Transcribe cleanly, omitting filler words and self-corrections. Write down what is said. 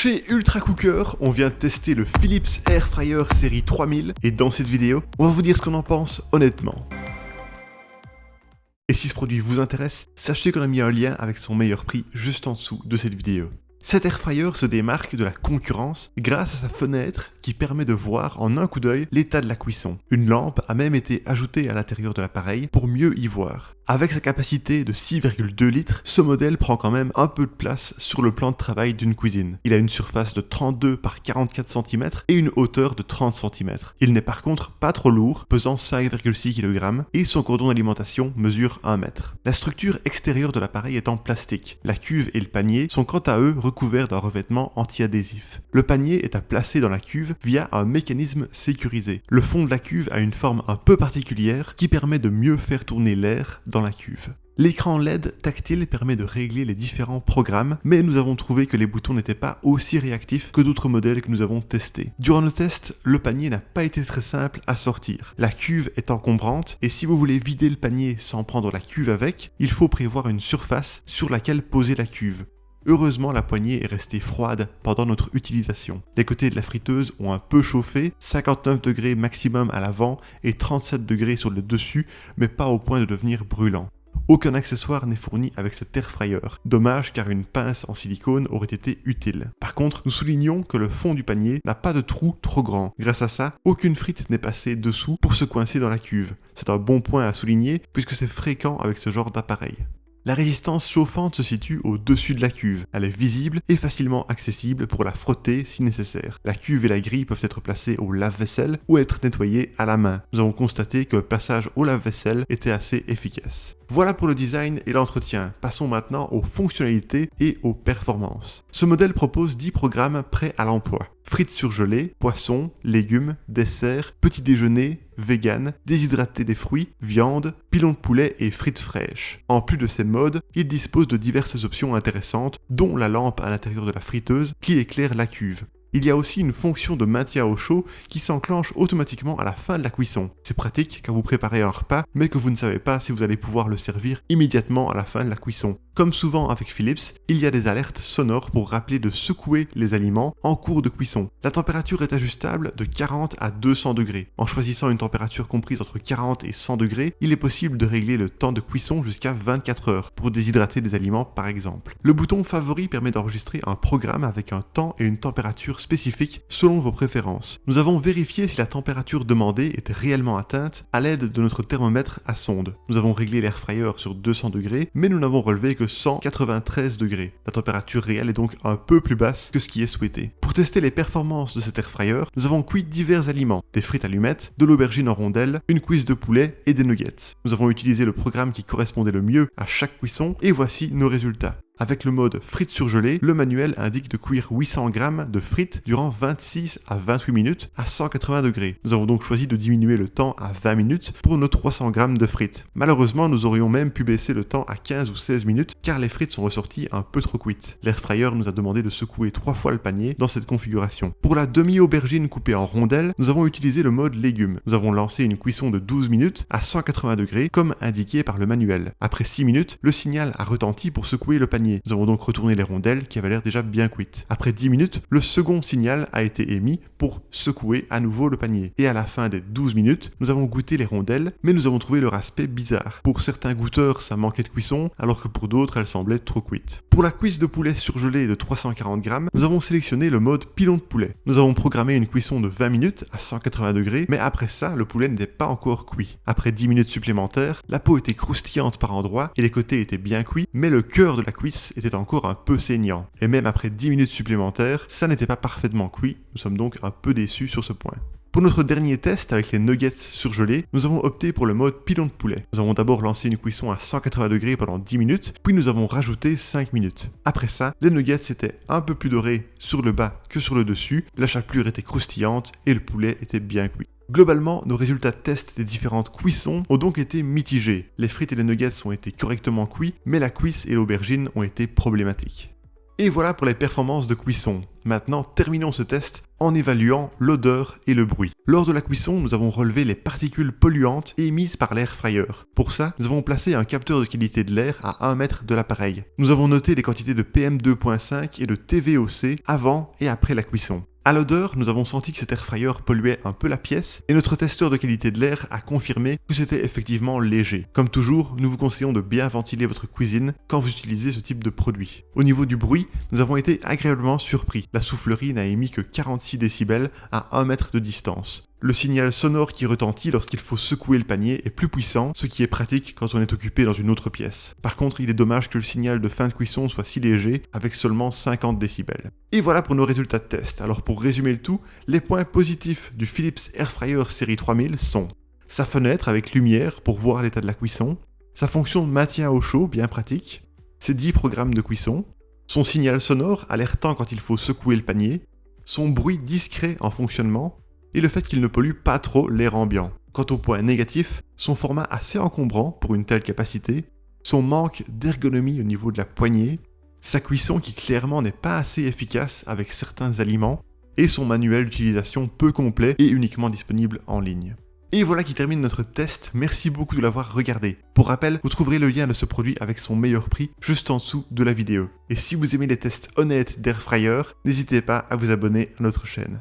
Chez Ultra Cooker, on vient de tester le Philips Air Fryer série 3000 et dans cette vidéo, on va vous dire ce qu'on en pense honnêtement. Et si ce produit vous intéresse, sachez qu'on a mis un lien avec son meilleur prix juste en dessous de cette vidéo. Cet Air Fryer se démarque de la concurrence grâce à sa fenêtre qui permet de voir en un coup d'œil l'état de la cuisson. Une lampe a même été ajoutée à l'intérieur de l'appareil pour mieux y voir. Avec sa capacité de 6,2 litres, ce modèle prend quand même un peu de place sur le plan de travail d'une cuisine. Il a une surface de 32 par 44 cm et une hauteur de 30 cm. Il n'est par contre pas trop lourd, pesant 5,6 kg, et son cordon d'alimentation mesure 1 mètre. La structure extérieure de l'appareil est en plastique. La cuve et le panier sont quant à eux recouverts d'un revêtement anti-adhésif. Le panier est à placer dans la cuve via un mécanisme sécurisé. Le fond de la cuve a une forme un peu particulière qui permet de mieux faire tourner l'air dans la cuve. L'écran LED tactile permet de régler les différents programmes, mais nous avons trouvé que les boutons n'étaient pas aussi réactifs que d'autres modèles que nous avons testés. Durant le test, le panier n'a pas été très simple à sortir. La cuve est encombrante, et si vous voulez vider le panier sans prendre la cuve avec, il faut prévoir une surface sur laquelle poser la cuve. Heureusement, la poignée est restée froide pendant notre utilisation. Les côtés de la friteuse ont un peu chauffé, 59 degrés maximum à l'avant et 37 degrés sur le dessus, mais pas au point de devenir brûlant. Aucun accessoire n'est fourni avec cet air fryer. Dommage car une pince en silicone aurait été utile. Par contre, nous soulignons que le fond du panier n'a pas de trou trop grand. Grâce à ça, aucune frite n'est passée dessous pour se coincer dans la cuve. C'est un bon point à souligner puisque c'est fréquent avec ce genre d'appareil. La résistance chauffante se situe au-dessus de la cuve. Elle est visible et facilement accessible pour la frotter si nécessaire. La cuve et la grille peuvent être placées au lave-vaisselle ou être nettoyées à la main. Nous avons constaté que le passage au lave-vaisselle était assez efficace. Voilà pour le design et l'entretien. Passons maintenant aux fonctionnalités et aux performances. Ce modèle propose 10 programmes prêts à l'emploi. Frites surgelées, poissons, légumes, desserts, petit déjeuner, vegan, déshydraté des fruits, viande, pilon de poulet et frites fraîches. En plus de ces modes, il dispose de diverses options intéressantes, dont la lampe à l'intérieur de la friteuse qui éclaire la cuve. Il y a aussi une fonction de maintien au chaud qui s'enclenche automatiquement à la fin de la cuisson. C'est pratique quand vous préparez un repas, mais que vous ne savez pas si vous allez pouvoir le servir immédiatement à la fin de la cuisson. Comme souvent avec Philips, il y a des alertes sonores pour rappeler de secouer les aliments en cours de cuisson. La température est ajustable de 40 à 200 degrés. En choisissant une température comprise entre 40 et 100 degrés, il est possible de régler le temps de cuisson jusqu'à 24 heures, pour déshydrater des aliments par exemple. Le bouton favori permet d'enregistrer un programme avec un temps et une température spécifique selon vos préférences. Nous avons vérifié si la température demandée était réellement atteinte à l'aide de notre thermomètre à sonde. Nous avons réglé l'air fryer sur 200 degrés, mais nous n'avons relevé que 193 degrés. La température réelle est donc un peu plus basse que ce qui est souhaité. Pour tester les performances de cet air fryer, nous avons cuit divers aliments, des frites allumettes, de l'aubergine en rondelles, une cuisse de poulet et des nuggets. Nous avons utilisé le programme qui correspondait le mieux à chaque cuisson et voici nos résultats. Avec le mode frites surgelées, le manuel indique de cuire 800 g de frites durant 26 à 28 minutes à 180 degrés. Nous avons donc choisi de diminuer le temps à 20 minutes pour nos 300 g de frites. Malheureusement, nous aurions même pu baisser le temps à 15 ou 16 minutes car les frites sont ressorties un peu trop cuites. L'air fryer nous a demandé de secouer 3 fois le panier dans cette configuration. Pour la demi-aubergine coupée en rondelles, nous avons utilisé le mode légumes. Nous avons lancé une cuisson de 12 minutes à 180 degrés comme indiqué par le manuel. Après 6 minutes, le signal a retenti pour secouer le panier. Nous avons donc retourné les rondelles qui avaient l'air déjà bien cuites. Après 10 minutes, le second signal a été émis pour secouer à nouveau le panier. Et à la fin des 12 minutes, nous avons goûté les rondelles, mais nous avons trouvé leur aspect bizarre. Pour certains goûteurs, ça manquait de cuisson, alors que pour d'autres, elles semblaient trop cuites. Pour la cuisse de poulet surgelée de 340 g, nous avons sélectionné le mode pilon de poulet. Nous avons programmé une cuisson de 20 minutes à 180 degrés, mais après ça, le poulet n'était pas encore cuit. Après 10 minutes supplémentaires, la peau était croustillante par endroits et les côtés étaient bien cuits, mais le cœur de la cuisse était encore un peu saignant. Et même après 10 minutes supplémentaires, ça n'était pas parfaitement cuit. Nous sommes donc un peu déçus sur ce point. Pour notre dernier test avec les nuggets surgelés, nous avons opté pour le mode pilon de poulet. Nous avons d'abord lancé une cuisson à 180 degrés pendant 10 minutes, puis nous avons rajouté 5 minutes. Après ça, les nuggets étaient un peu plus dorés sur le bas que sur le dessus, la chapelure était croustillante et le poulet était bien cuit. Globalement, nos résultats de test des différentes cuissons ont donc été mitigés. Les frites et les nuggets ont été correctement cuits, mais la cuisse et l'aubergine ont été problématiques. Et voilà pour les performances de cuisson. Maintenant, terminons ce test en évaluant l'odeur et le bruit. Lors de la cuisson, nous avons relevé les particules polluantes émises par l'air fryer. Pour ça, nous avons placé un capteur de qualité de l'air à 1 mètre de l'appareil. Nous avons noté les quantités de PM2.5 et de TVOC avant et après la cuisson. À l'odeur, nous avons senti que cet air fryer polluait un peu la pièce et notre testeur de qualité de l'air a confirmé que c'était effectivement léger. Comme toujours, nous vous conseillons de bien ventiler votre cuisine quand vous utilisez ce type de produit. Au niveau du bruit, nous avons été agréablement surpris. La soufflerie n'a émis que 46 décibels à 1 mètre de distance. Le signal sonore qui retentit lorsqu'il faut secouer le panier est plus puissant, ce qui est pratique quand on est occupé dans une autre pièce. Par contre, il est dommage que le signal de fin de cuisson soit si léger, avec seulement 50 décibels. Et voilà pour nos résultats de test. Alors pour résumer le tout, les points positifs du Philips Airfryer série 3000 sont sa fenêtre avec lumière pour voir l'état de la cuisson, sa fonction de maintien au chaud bien pratique, ses 10 programmes de cuisson, son signal sonore alertant quand il faut secouer le panier, son bruit discret en fonctionnement, et le fait qu'il ne pollue pas trop l'air ambiant. Quant au point négatif, son format assez encombrant pour une telle capacité, son manque d'ergonomie au niveau de la poignée, sa cuisson qui clairement n'est pas assez efficace avec certains aliments, et son manuel d'utilisation peu complet et uniquement disponible en ligne. Et voilà qui termine notre test, merci beaucoup de l'avoir regardé. Pour rappel, vous trouverez le lien de ce produit avec son meilleur prix juste en dessous de la vidéo. Et si vous aimez les tests honnêtes d'Airfryer, n'hésitez pas à vous abonner à notre chaîne.